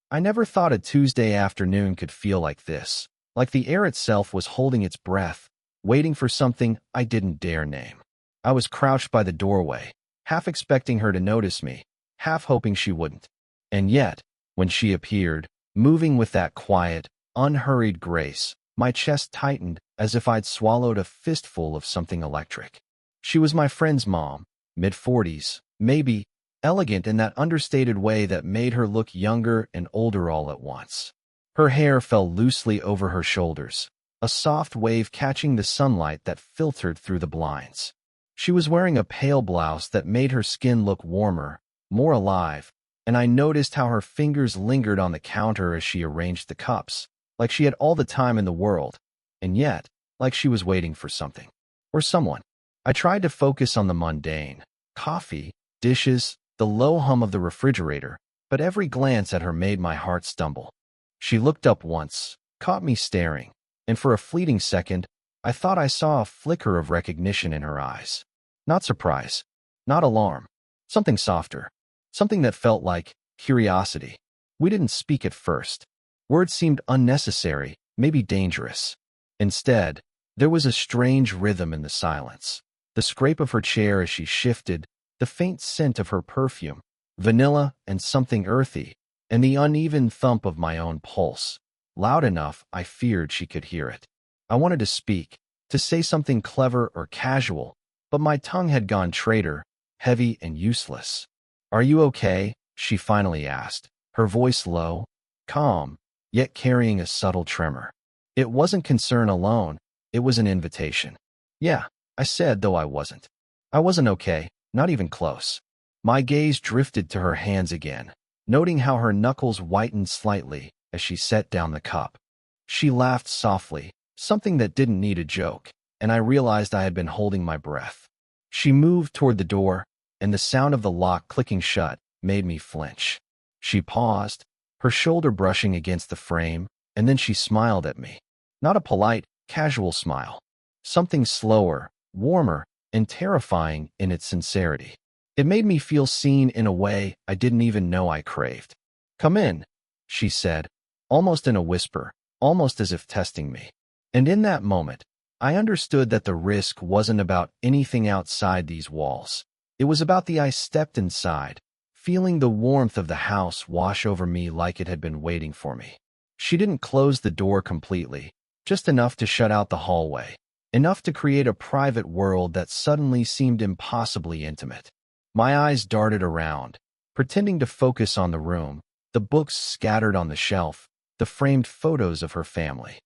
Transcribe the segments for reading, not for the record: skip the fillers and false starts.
I never thought a Tuesday afternoon could feel like this, like the air itself was holding its breath, waiting for something I didn't dare name. I was crouched by the doorway, half expecting her to notice me, half hoping she wouldn't. And yet, when she appeared, moving with that quiet, unhurried grace, my chest tightened as if I'd swallowed a fistful of something electric. She was my friend's mom, mid-40s, maybe, elegant in that understated way that made her look younger and older all at once. Her hair fell loosely over her shoulders, a soft wave catching the sunlight that filtered through the blinds. She was wearing a pale blouse that made her skin look warmer, more alive, and I noticed how her fingers lingered on the counter as she arranged the cups, like she had all the time in the world, and yet, like she was waiting for something. Or someone. I tried to focus on the mundane. Coffee, dishes, the low hum of the refrigerator, but every glance at her made my heart stumble. She looked up once, caught me staring, and for a fleeting second, I thought I saw a flicker of recognition in her eyes. Not surprise, not alarm, something softer, something that felt like curiosity. We didn't speak at first. Words seemed unnecessary, maybe dangerous. Instead, there was a strange rhythm in the silence. The scrape of her chair as she shifted, the faint scent of her perfume, vanilla and something earthy, and the uneven thump of my own pulse, loud enough I feared she could hear it. I wanted to speak, to say something clever or casual, but my tongue had gone traitor, heavy and useless. "Are you okay?" she finally asked, her voice low, calm, yet carrying a subtle tremor. It wasn't concern alone, it was an invitation. "Yeah," I said, though I wasn't. I wasn't okay, not even close. My gaze drifted to her hands again, noting how her knuckles whitened slightly as she set down the cup. She laughed softly, something that didn't need a joke, and I realized I had been holding my breath. She moved toward the door, and the sound of the lock clicking shut made me flinch. She paused, her shoulder brushing against the frame, and then she smiled at me. Not a polite, casual smile. Something slower, warmer, and terrifying in its sincerity. It made me feel seen in a way I didn't even know I craved. "Come in," she said, almost in a whisper, almost as if testing me. And in that moment, I understood that the risk wasn't about anything outside these walls. It was about the I stepped inside, feeling the warmth of the house wash over me like it had been waiting for me. She didn't close the door completely, just enough to shut out the hallway, enough to create a private world that suddenly seemed impossibly intimate. My eyes darted around, pretending to focus on the room, the books scattered on the shelf, the framed photos of her family.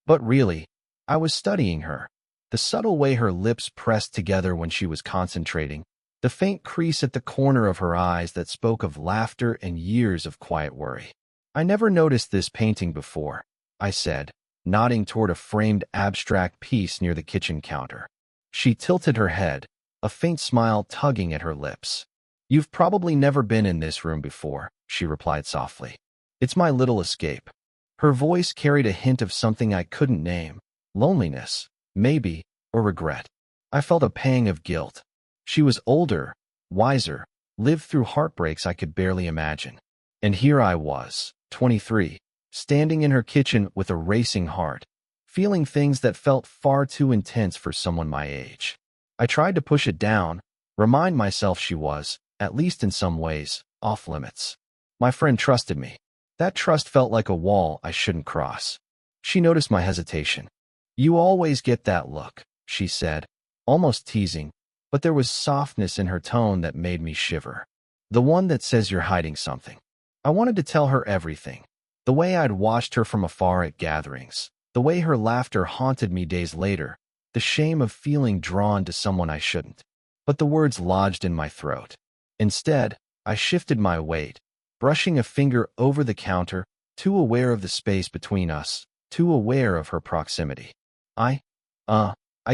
But really, I was studying her. The subtle way her lips pressed together when she was concentrating, the faint crease at the corner of her eyes that spoke of laughter and years of quiet worry. "I never noticed this painting before," I said, nodding toward a framed abstract piece near the kitchen counter. She tilted her head, a faint smile tugging at her lips. "You've probably never been in this room before," she replied softly. "It's my little escape." Her voice carried a hint of something I couldn't name. Loneliness, maybe, or regret. I felt a pang of guilt. She was older, wiser, lived through heartbreaks I could barely imagine. And here I was, 23, standing in her kitchen with a racing heart, feeling things that felt far too intense for someone my age. I tried to push it down, remind myself she was, at least in some ways, off limits. My friend trusted me. That trust felt like a wall I shouldn't cross. She noticed my hesitation. "You always get that look," she said, almost teasing, but there was softness in her tone that made me shiver. "The one that says you're hiding something." I wanted to tell her everything. The way I'd watched her from afar at gatherings, the way her laughter haunted me days later, the shame of feeling drawn to someone I shouldn't. But the words lodged in my throat. Instead, I shifted my weight, brushing a finger over the counter, too aware of the space between us, too aware of her proximity. I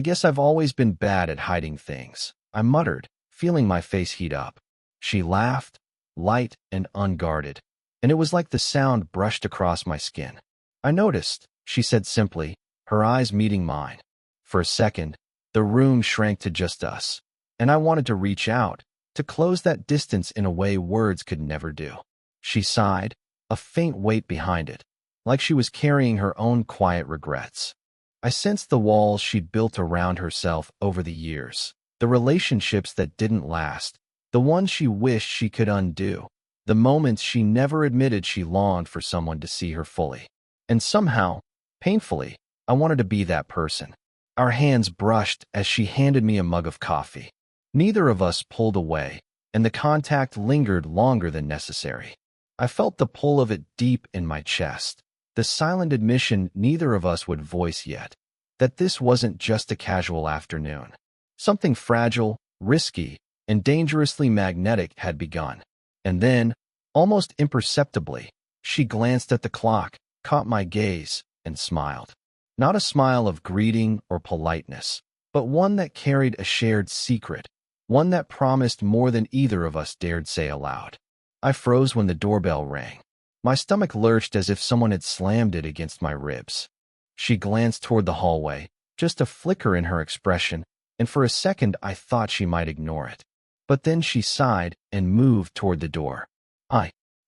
guess I've always been bad at hiding things," I muttered, feeling my face heat up. She laughed, light and unguarded, and it was like the sound brushed across my skin. "I noticed," she said simply, her eyes meeting mine. For a second, the room shrank to just us, and I wanted to reach out, to close that distance in a way words could never do. She sighed, a faint weight behind it, like she was carrying her own quiet regrets. I sensed the walls she'd built around herself over the years, the relationships that didn't last, the ones she wished she could undo, the moments she never admitted she longed for someone to see her fully. And somehow, painfully, I wanted to be that person. Our hands brushed as she handed me a mug of coffee. Neither of us pulled away, and the contact lingered longer than necessary. I felt the pull of it deep in my chest, the silent admission neither of us would voice yet, that this wasn't just a casual afternoon. Something fragile, risky, and dangerously magnetic had begun. And then, almost imperceptibly, she glanced at the clock, caught my gaze, and smiled. Not a smile of greeting or politeness, but one that carried a shared secret, one that promised more than either of us dared say aloud. I froze when the doorbell rang. My stomach lurched as if someone had slammed it against my ribs. She glanced toward the hallway, just a flicker in her expression, and for a second I thought she might ignore it. But then she sighed and moved toward the door.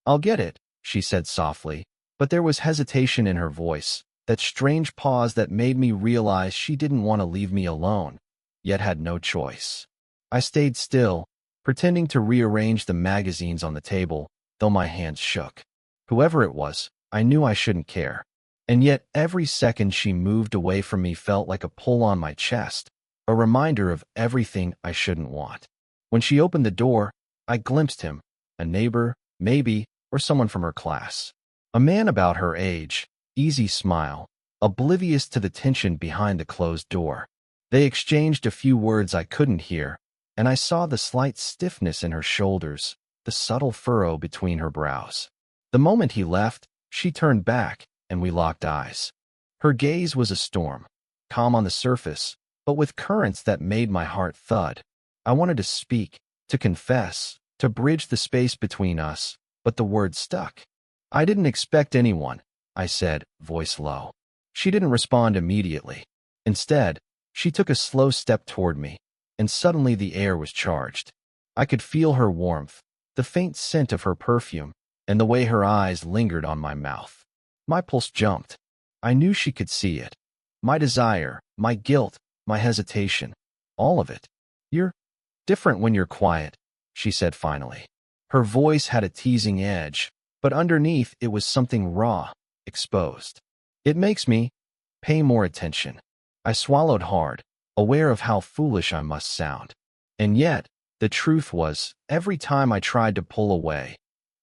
I'll get it, she said softly, but there was hesitation in her voice, that strange pause that made me realize she didn't want to leave me alone, yet had no choice. I stayed still, pretending to rearrange the magazines on the table, though my hands shook. Whoever it was, I knew I shouldn't care. And yet every second she moved away from me felt like a pull on my chest, a reminder of everything I shouldn't want. When she opened the door, I glimpsed him, a neighbor, maybe, or someone from her class. A man about her age, easy smile, oblivious to the tension behind the closed door. They exchanged a few words I couldn't hear, and I saw the slight stiffness in her shoulders, the subtle furrow between her brows. The moment he left, she turned back, and we locked eyes. Her gaze was a storm, calm on the surface, but with currents that made my heart thud. I wanted to speak, to confess, to bridge the space between us, but the words stuck. I didn't expect anyone, I said, voice low. She didn't respond immediately. Instead, she took a slow step toward me, and suddenly the air was charged. I could feel her warmth, the faint scent of her perfume, and the way her eyes lingered on my mouth. My pulse jumped. I knew she could see it. My desire, my guilt, my hesitation, all of it. You're different when you're quiet, she said finally. Her voice had a teasing edge, but underneath it was something raw, exposed. It makes me pay more attention. I swallowed hard, aware of how foolish I must sound. And yet, the truth was, every time I tried to pull away,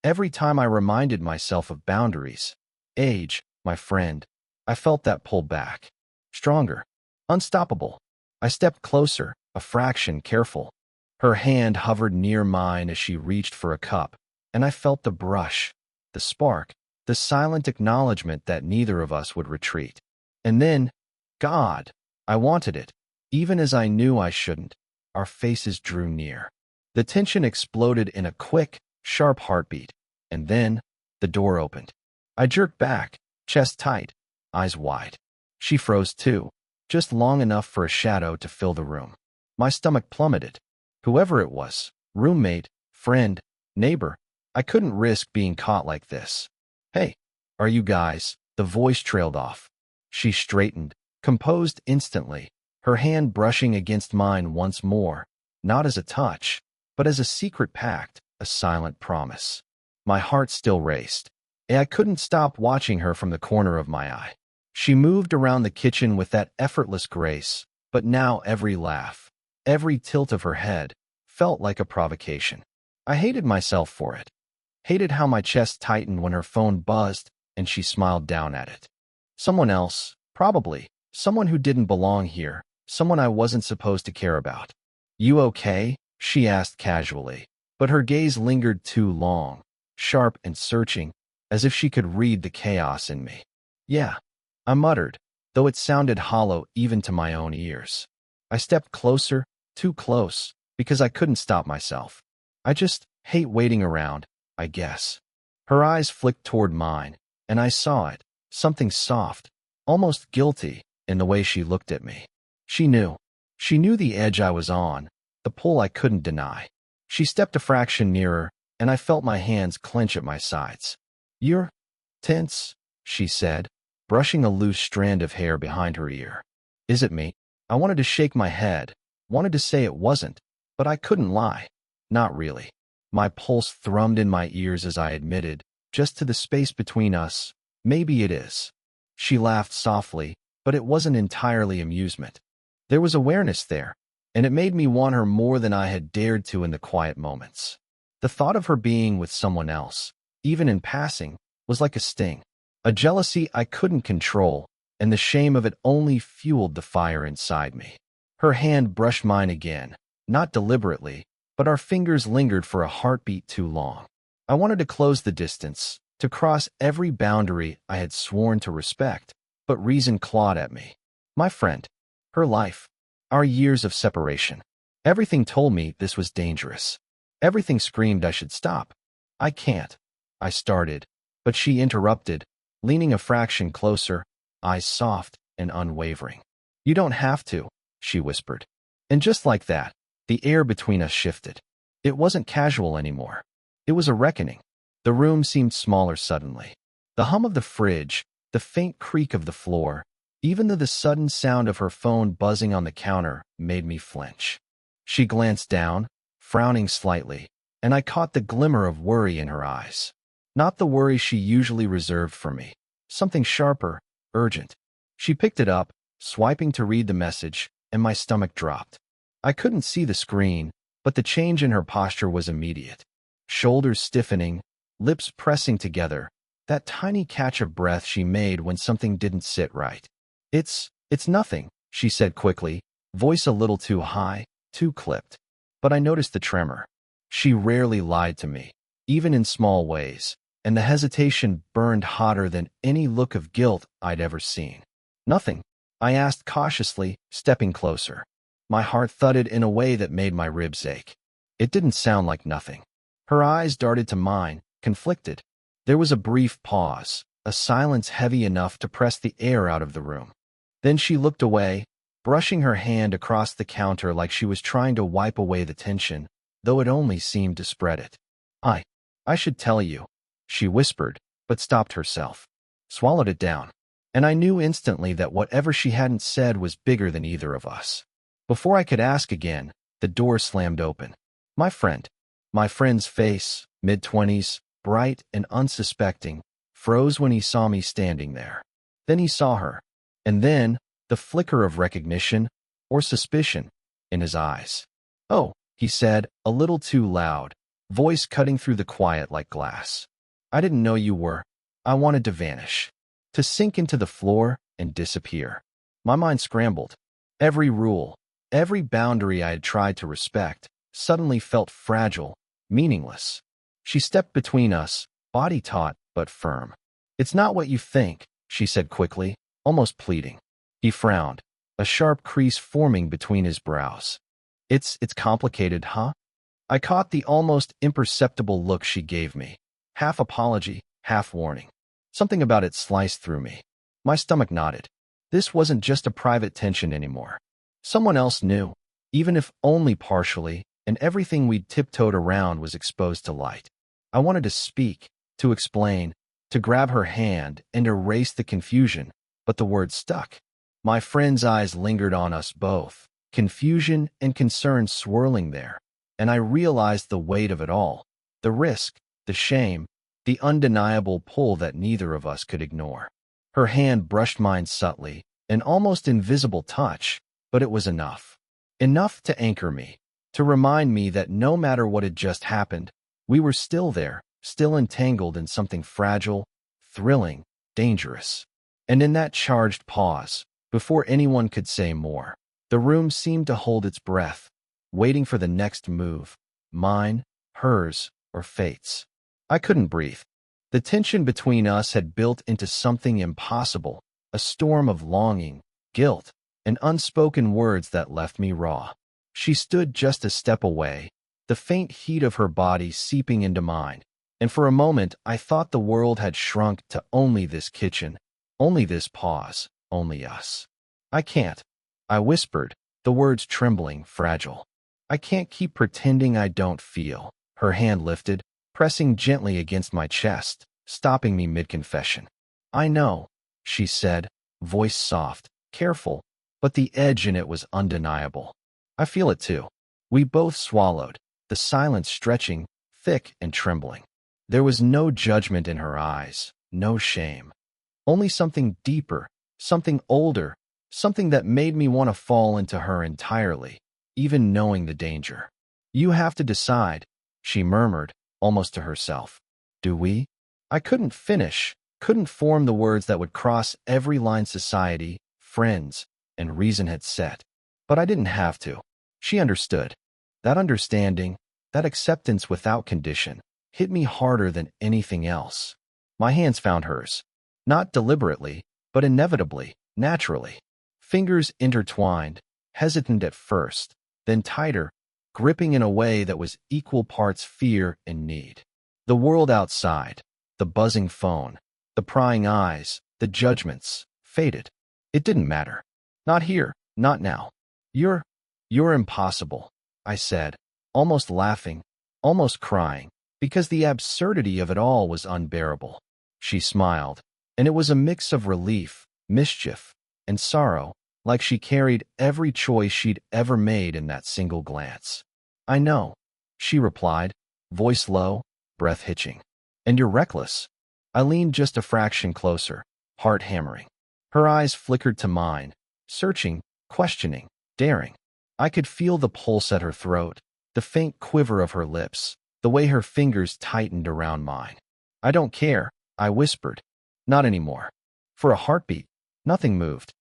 every time I reminded myself of boundaries, age, my friend, I felt that pull back. Stronger, unstoppable. I stepped closer, a fraction careful. Her hand hovered near mine as she reached for a cup, and I felt the brush, the spark, the silent acknowledgement that neither of us would retreat. And then, God, I wanted it, even as I knew I shouldn't. Our faces drew near. The tension exploded in a quick, sharp heartbeat, and then the door opened. I jerked back, chest tight, eyes wide. She froze too, just long enough for a shadow to fill the room. My stomach plummeted. Whoever it was, roommate, friend, neighbor, I couldn't risk being caught like this. Hey, are you guys? The voice trailed off. She straightened, composed instantly, her hand brushing against mine once more, not as a touch, but as a secret pact, a silent promise. My heart still raced, and I couldn't stop watching her from the corner of my eye. She moved around the kitchen with that effortless grace, but now every laugh, every tilt of her head, felt like a provocation. I hated myself for it. Hated how my chest tightened when her phone buzzed and she smiled down at it. Someone else, probably, someone who didn't belong here, someone I wasn't supposed to care about. You okay? She asked casually, but her gaze lingered too long, sharp and searching, as if she could read the chaos in me. Yeah, I muttered, though it sounded hollow even to my own ears. I stepped closer, too close, because I couldn't stop myself. I just hate waiting around, I guess. Her eyes flicked toward mine, and I saw it, something soft, almost guilty, in the way she looked at me. She knew. She knew the edge I was on, the pull I couldn't deny. She stepped a fraction nearer, and I felt my hands clench at my sides. You're tense, she said, brushing a loose strand of hair behind her ear. Is it me? I wanted to shake my head, wanted to say it wasn't, but I couldn't lie. Not really. My pulse thrummed in my ears as I admitted, just to the space between us, maybe it is. She laughed softly, but it wasn't entirely amusement. There was awareness there, and it made me want her more than I had dared to in the quiet moments. The thought of her being with someone else, even in passing, was like a sting, a jealousy I couldn't control, and the shame of it only fueled the fire inside me. Her hand brushed mine again, not deliberately, but our fingers lingered for a heartbeat too long. I wanted to close the distance, to cross every boundary I had sworn to respect, but reason clawed at me. My friend, her life, our years of separation. Everything told me this was dangerous. Everything screamed I should stop. I can't, I started, but she interrupted, leaning a fraction closer, eyes soft and unwavering. You don't have to, she whispered. And just like that, the air between us shifted. It wasn't casual anymore. It was a reckoning. The room seemed smaller suddenly. The hum of the fridge, the faint creak of the floor, even the sudden sound of her phone buzzing on the counter made me flinch. She glanced down, frowning slightly, and I caught the glimmer of worry in her eyes. Not the worry she usually reserved for me. Something sharper, urgent. She picked it up, swiping to read the message, and my stomach dropped. I couldn't see the screen, but the change in her posture was immediate. Shoulders stiffening, lips pressing together, that tiny catch of breath she made when something didn't sit right. It's nothing, she said quickly, voice a little too high, too clipped. But I noticed the tremor. She rarely lied to me, even in small ways, and the hesitation burned hotter than any look of guilt I'd ever seen. Nothing, I asked cautiously, stepping closer. My heart thudded in a way that made my ribs ache. It didn't sound like nothing. Her eyes darted to mine, conflicted. There was a brief pause, a silence heavy enough to press the air out of the room. Then she looked away, brushing her hand across the counter like she was trying to wipe away the tension, though it only seemed to spread it. I should tell you, she whispered, but stopped herself. Swallowed it down. And I knew instantly that whatever she hadn't said was bigger than either of us. Before I could ask again, the door slammed open. My friend's face, mid-20s, bright and unsuspecting, froze when he saw me standing there. Then he saw her. And then, the flicker of recognition, or suspicion, in his eyes. Oh, he said, a little too loud, voice cutting through the quiet like glass. I didn't know you were. I wanted to vanish. To sink into the floor and disappear. My mind scrambled. Every rule, every boundary I had tried to respect, suddenly felt fragile, meaningless. She stepped between us, body taut but firm. It's not what you think, she said quickly, almost pleading. He frowned, a sharp crease forming between his brows. It's complicated, huh? I caught the almost imperceptible look she gave me, half apology, half warning. Something about it sliced through me. My stomach knotted. This wasn't just a private tension anymore. Someone else knew, even if only partially, and everything we'd tiptoed around was exposed to light. I wanted to speak, to explain, to grab her hand and erase the confusion, but the words stuck. My friend's eyes lingered on us both, confusion and concern swirling there, and I realized the weight of it all, the risk, the shame, the undeniable pull that neither of us could ignore. Her hand brushed mine subtly, an almost invisible touch, but it was enough. Enough to anchor me, to remind me that no matter what had just happened, we were still there, still entangled in something fragile, thrilling, dangerous. And in that charged pause, before anyone could say more, the room seemed to hold its breath, waiting for the next move, mine, hers, or fate's. I couldn't breathe. The tension between us had built into something impossible, a storm of longing, guilt, and unspoken words that left me raw. She stood just a step away, the faint heat of her body seeping into mine, and for a moment I thought the world had shrunk to only this kitchen, only this pause, only us. I can't, I whispered, the words trembling, fragile. I can't keep pretending I don't feel. Her hand lifted, pressing gently against my chest, stopping me mid-confession. "I know," she said, voice soft, careful, but the edge in it was undeniable. "I feel it too." We both swallowed, the silence stretching, thick and trembling. There was no judgment in her eyes, no shame. Only something deeper, something older, something that made me want to fall into her entirely, even knowing the danger. "You have to decide," she murmured, almost to herself. "Do we?" I couldn't finish, couldn't form the words that would cross every line society, friends, and reason had set. But I didn't have to. She understood. That understanding, that acceptance without condition, hit me harder than anything else. My hands found hers. Not deliberately, but inevitably, naturally. Fingers intertwined, hesitant at first, then tighter, gripping in a way that was equal parts fear and need. The world outside, the buzzing phone, the prying eyes, the judgments, faded. It didn't matter. Not here, not now. You're impossible," I said, almost laughing, almost crying, because the absurdity of it all was unbearable. She smiled, and it was a mix of relief, mischief, and sorrow, like she carried every choice she'd ever made in that single glance. "I know," she replied, voice low, breath hitching. "And you're reckless." I leaned just a fraction closer, heart hammering. Her eyes flickered to mine, searching, questioning, daring. I could feel the pulse at her throat, the faint quiver of her lips, the way her fingers tightened around mine. "I don't care," I whispered. "Not anymore." For a heartbeat, nothing moved.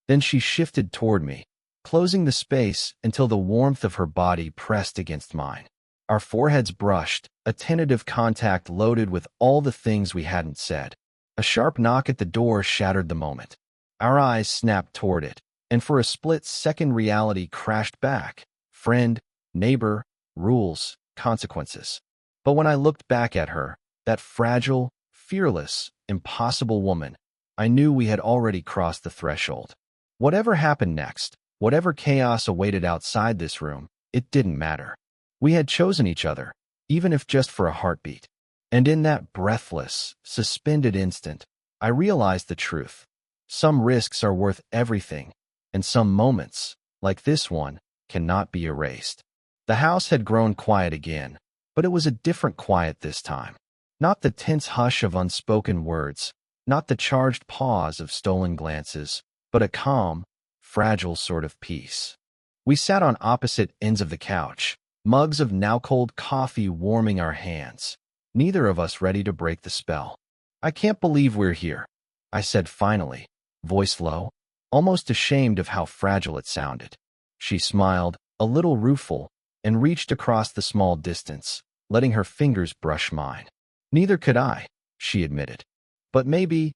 Then she shifted toward me, closing the space until the warmth of her body pressed against mine. Our foreheads brushed, a tentative contact loaded with all the things we hadn't said. A sharp knock at the door shattered the moment. Our eyes snapped toward it, and for a split second reality crashed back. Friend, neighbor, rules, consequences. But when I looked back at her, that fragile, fearless, impossible woman, I knew we had already crossed the threshold. Whatever happened next, whatever chaos awaited outside this room, it didn't matter. We had chosen each other, even if just for a heartbeat. And in that breathless, suspended instant, I realized the truth. Some risks are worth everything, and some moments, like this one, cannot be erased. The house had grown quiet again, but it was a different quiet this time. Not the tense hush of unspoken words, not the charged pause of stolen glances, but a calm, fragile sort of peace. We sat on opposite ends of the couch, mugs of now-cold coffee warming our hands, neither of us ready to break the spell. "I can't believe we're here," I said finally, voice low, almost ashamed of how fragile it sounded. She smiled, a little rueful, and reached across the small distance, letting her fingers brush mine. "Neither could I," she admitted. "But maybe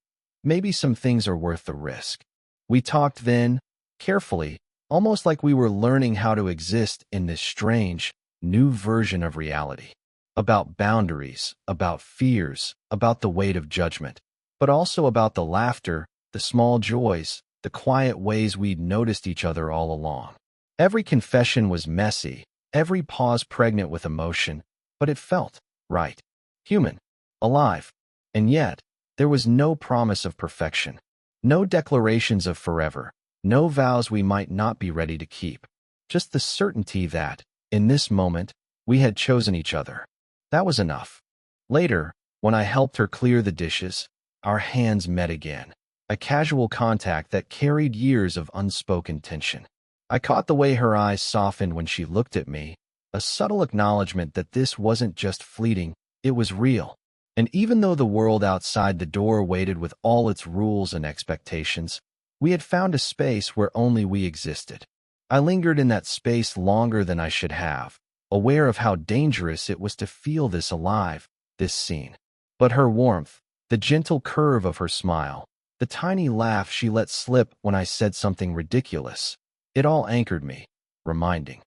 some things are worth the risk." We talked then, carefully, almost like we were learning how to exist in this strange, new version of reality. About boundaries, about fears, about the weight of judgment, but also about the laughter, the small joys, the quiet ways we'd noticed each other all along. Every confession was messy, every pause pregnant with emotion, but it felt right, human, alive. And yet, there was no promise of perfection, no declarations of forever, no vows we might not be ready to keep. Just the certainty that, in this moment, we had chosen each other. That was enough. Later, when I helped her clear the dishes, our hands met again, a casual contact that carried years of unspoken tension. I caught the way her eyes softened when she looked at me, a subtle acknowledgement that this wasn't just fleeting, it was real. And even though the world outside the door waited with all its rules and expectations, we had found a space where only we existed. I lingered in that space longer than I should have, aware of how dangerous it was to feel this alive, this seen. But her warmth, the gentle curve of her smile, the tiny laugh she let slip when I said something ridiculous, it all anchored me, reminding